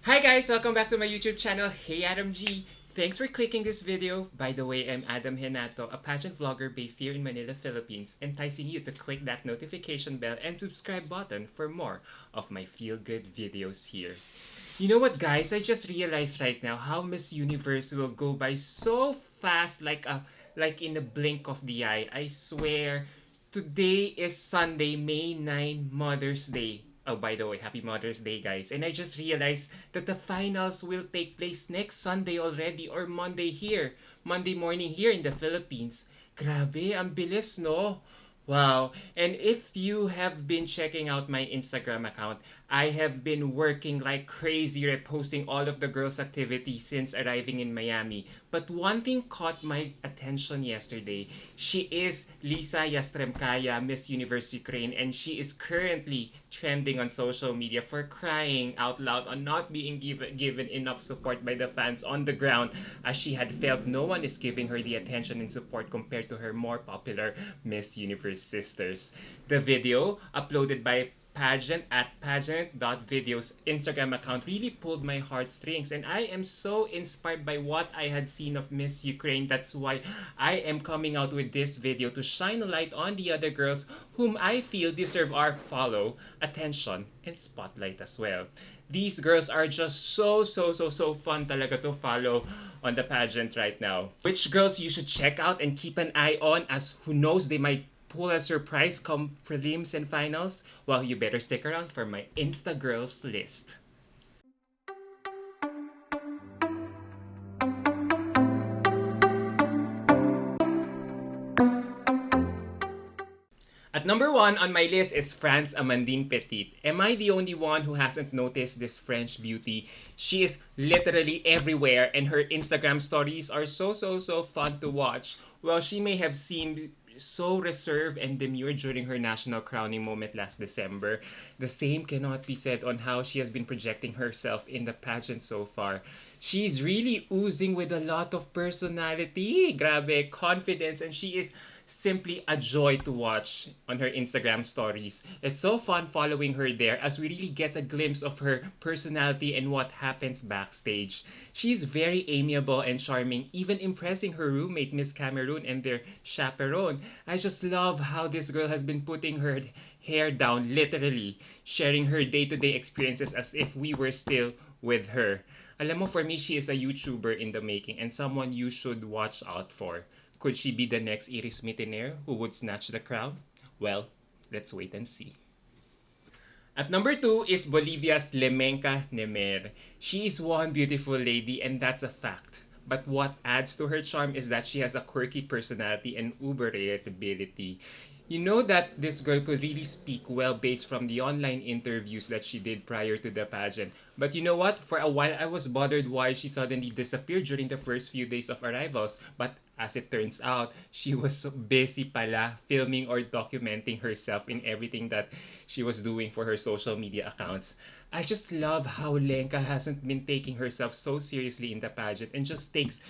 Hi guys, welcome back to my YouTube channel. Hey Adam G. Thanks for clicking this video. By the way, I'm Adam Henato, a pageant vlogger based here in Manila, Philippines, enticing you to click that notification bell and subscribe button for more of my feel-good videos here. You know what guys, I just realized right now how Miss Universe will go by so fast like in a blink of the eye. I swear, today is Sunday, May 9, Mother's Day. Oh, by the way, happy Mother's Day, guys. And I just realized that the finals will take place next Sunday already or Monday here. Monday morning here in the Philippines. Grabe, ang bilis, no? Wow. And if you have been checking out my Instagram account, I have been working like crazy reposting all of the girls' activities since arriving in Miami. But one thing caught my attention yesterday. She is Lisa Yastremskaya, Miss Universe Ukraine, and she is currently trending on social media for crying out loud on not being given enough support by the fans on the ground, as she had felt no one is giving her the attention and support compared to her more popular Miss Universe sisters. The video, uploaded by pageant@pageant.video's Instagram account, really pulled my heartstrings, and I am so inspired by what I had seen of Miss Ukraine. That's why I am coming out with this video to shine a light on the other girls whom I feel deserve our follow, attention, and spotlight as well. These girls are just so fun talaga to follow on the pageant right now. Which girls you should check out and keep an eye on, as who knows, they might pull a surprise come prelims and finals? Well, you better stick around for my INSTAGIRLS list. At number 1 on my list is France Amandine Petit. Am I the only one who hasn't noticed this French beauty? She is literally everywhere, and her Instagram stories are so fun to watch. Well, she may have seemed so reserved and demure during her national crowning moment last December. The same cannot be said on how she has been projecting herself in the pageant so far. She's really oozing with a lot of personality, grabe, confidence, and she is simply a joy to watch on her Instagram stories. It's so fun following her there, as we really get a glimpse of her personality and what happens backstage. She's very amiable and charming, even impressing her roommate Miss Cameroon and their chaperone. I just love how this girl has been putting her hair down, literally, sharing her day-to-day experiences as if we were still with her. Alam mo, for me, she is a YouTuber in the making and someone you should watch out for. Could she be the next Iris Mittenaire who would snatch the crown? Well, let's wait and see. At number 2 is Bolivia's Lenka Nemer. She is one beautiful lady, and that's a fact. But what adds to her charm is that she has a quirky personality and uber relatability. You know that this girl could really speak well based from the online interviews that she did prior to the pageant. But you know what? For a while, I was bothered why she suddenly disappeared during the first few days of arrivals. But as it turns out, she was so busy pala filming or documenting herself in everything that she was doing for her social media accounts. I just love how Lenka hasn't been taking herself so seriously in the pageant and just takes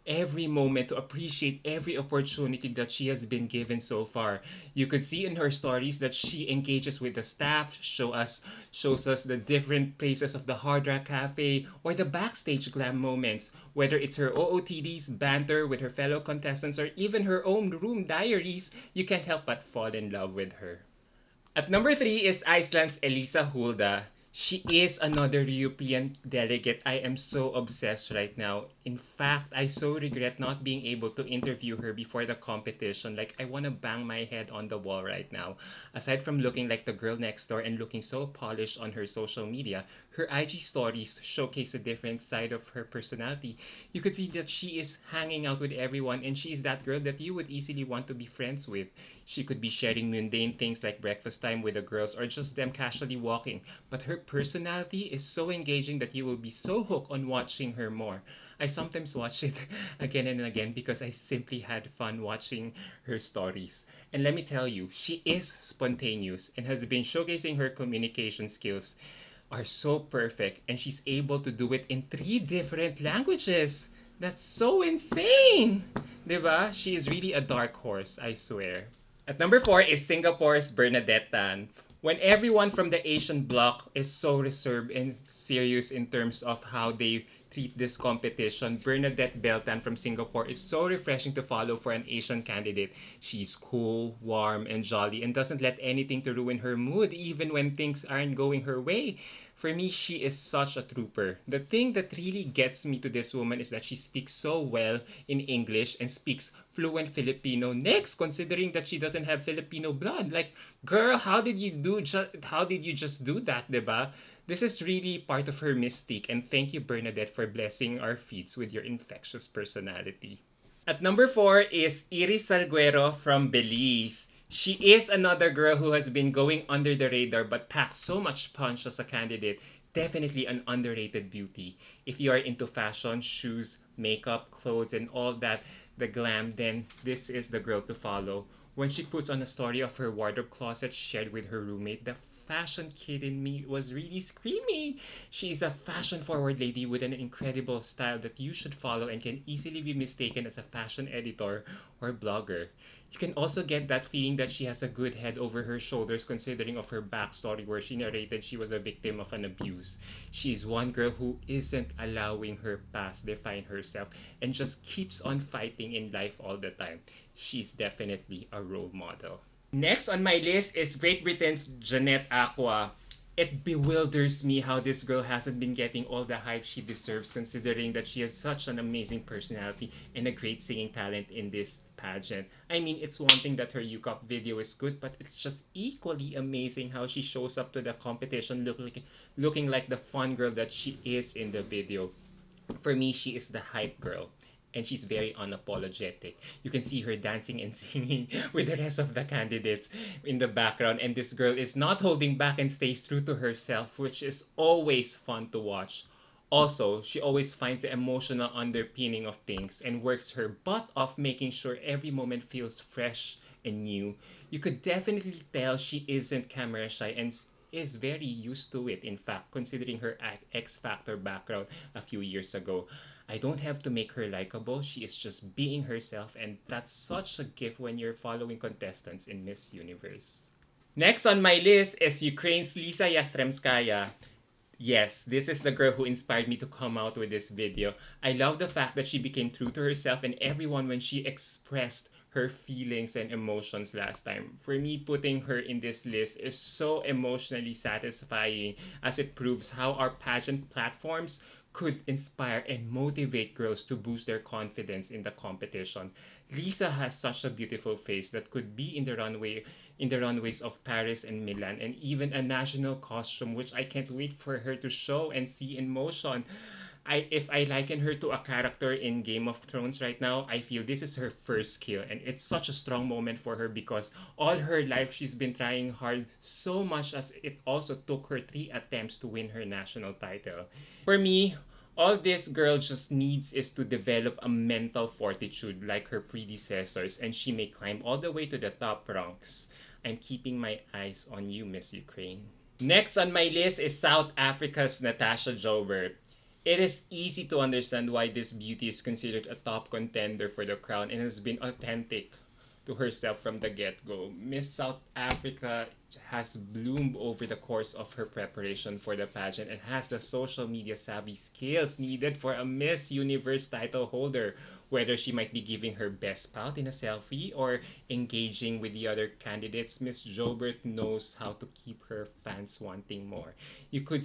every moment to appreciate every opportunity that she has been given so far. You could see in her stories that she engages with the staff, shows us the different places of the Hard Rock Cafe or the backstage glam moments, whether it's her OOTDs, banter with her fellow contestants, or even her own room diaries. You can't help but fall in love with her. At number 3 is Iceland's Elisa Hulda. She is another European delegate I am so obsessed right now. In fact, I so regret not being able to interview her before the competition. Like, I want to bang my head on the wall right now. Aside from looking like the girl next door and looking so polished on her social media, her IG stories showcase a different side of her personality. You could see that she is hanging out with everyone, and she is that girl that you would easily want to be friends with. She could be sharing mundane things like breakfast time with the girls or just them casually walking. But her personality is so engaging that you will be so hooked on watching her more. I sometimes watch it again and again because I simply had fun watching her stories. And let me tell you, she is spontaneous and has been showcasing her communication skills are so perfect, and she's able to do it in 3 different languages. That's so insane! Diba? She is really a dark horse, I swear. At number 4 is Singapore's Bernadette Tan. When everyone from the Asian bloc is so reserved and serious in terms of how they treat this competition, Bernadette Beltan from Singapore is so refreshing to follow for an Asian candidate. She's cool, warm, and jolly and doesn't let anything to ruin her mood even when things aren't going her way. For me, she is such a trooper. The thing that really gets me to this woman is that she speaks so well in English and speaks fluent Filipino. Next, considering that she doesn't have Filipino blood, like, girl, how did you just do that, diba? This is really part of her mystique, and thank you, Bernadette, for blessing our feeds with your infectious personality. At number 4 is Iris Salguero from Belize. She is another girl who has been going under the radar but packs so much punch as a candidate. Definitely an underrated beauty. If you are into fashion, shoes, makeup, clothes, and all that, the glam, then this is the girl to follow. When she puts on a story of her wardrobe closet shared with her roommate, the fashion kid in me was really screaming. She's a fashion forward lady with an incredible style that you should follow and can easily be mistaken as a fashion editor or blogger. You can also get that feeling that she has a good head over her shoulders considering of her backstory where she narrated she was a victim of an abuse. She's one girl who isn't allowing her past define herself and just keeps on fighting in life all the time. She's definitely a role model. Next on my list is Great Britain's Jeanette Akua. It bewilders me how this girl hasn't been getting all the hype she deserves considering that she has such an amazing personality and a great singing talent in this pageant. I mean, it's one thing that her UCOP video is good, but it's just equally amazing how she shows up to the competition looking like the fun girl that she is in the video. For me, she is the hype girl. And she's very unapologetic. You can see her dancing and singing with the rest of the candidates in the background. And this girl is not holding back and stays true to herself, which is always fun to watch. Also, she always finds the emotional underpinning of things and works her butt off making sure every moment feels fresh and new. You could definitely tell she isn't camera shy and is very used to it, in fact, considering her X Factor background a few years ago. I don't have to make her likable, she is just being herself, and that's such a gift when you're following contestants in Miss Universe. Next on my list is Ukraine's Lisa Yastremskaya. Yes, this is the girl who inspired me to come out with this video. I love the fact that she became true to herself and everyone when she expressed her feelings and emotions last time. For me, putting her in this list is so emotionally satisfying as it proves how our pageant platforms could inspire and motivate girls to boost their confidence in the competition. Lisa has such a beautiful face that could be in the runways of Paris and Milan and even a national costume which I can't wait for her to show and see in motion. If I liken her to a character in Game of Thrones right now, I feel this is her first kill and it's such a strong moment for her because all her life she's been trying hard so much as it also took her 3 attempts to win her national title. For me, all this girl just needs is to develop a mental fortitude like her predecessors and she may climb all the way to the top ranks. I'm keeping my eyes on you, Miss Ukraine. Next on my list is South Africa's Natasha Joubert. It is easy to understand why this beauty is considered a top contender for the crown and has been authentic to herself from the get-go. Miss South Africa has bloomed over the course of her preparation for the pageant and has the social media savvy skills needed for a Miss Universe title holder. Whether she might be giving her best pout in a selfie or engaging with the other candidates, Miss Joubert knows how to keep her fans wanting more. You could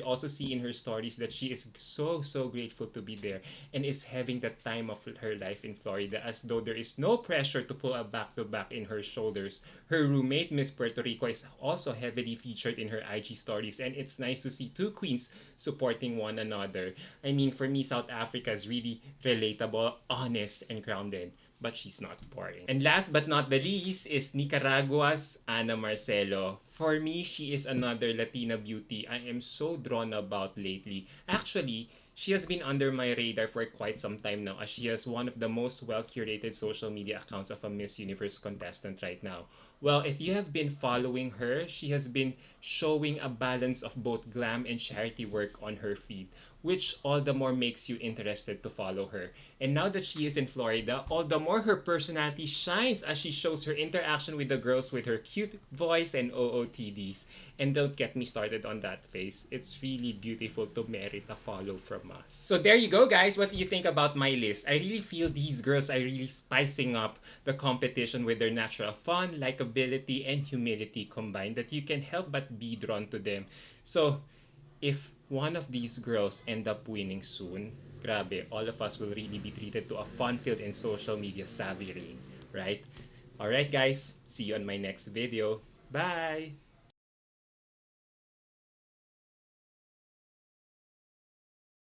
also see in her stories that she is so grateful to be there and is having the time of her life in Florida as though there is no pressure to pull a back-to-back in her shoulders. Her roommate, Miss Puerto Rico, is also heavily featured in her IG stories and it's nice to see two queens supporting one another. I mean, for me, South Africa is really relatable, honest, and grounded. But she's not boring. And last but not the least is Nicaragua's Ana Marcelo. For me, she is another Latina beauty I am so drawn about lately. Actually, she has been under my radar for quite some time now as she has one of the most well-curated social media accounts of a Miss Universe contestant right now. Well, if you have been following her, she has been showing a balance of both glam and charity work on her feed, which all the more makes you interested to follow her. And now that she is in Florida, all the more her personality shines as she shows her interaction with the girls with her cute voice and OOTDs. And don't get me started on that face. It's really beautiful to merit a follow from us. So there you go, guys. What do you think about my list? I really feel these girls are really spicing up the competition with their natural fun, likability, and humility combined that you can help but be drawn to them. So if one of these girls end up winning soon, grabe, all of us will really be treated to a fun-filled and social media savvy reign, right? Alright guys, see you on my next video. Bye!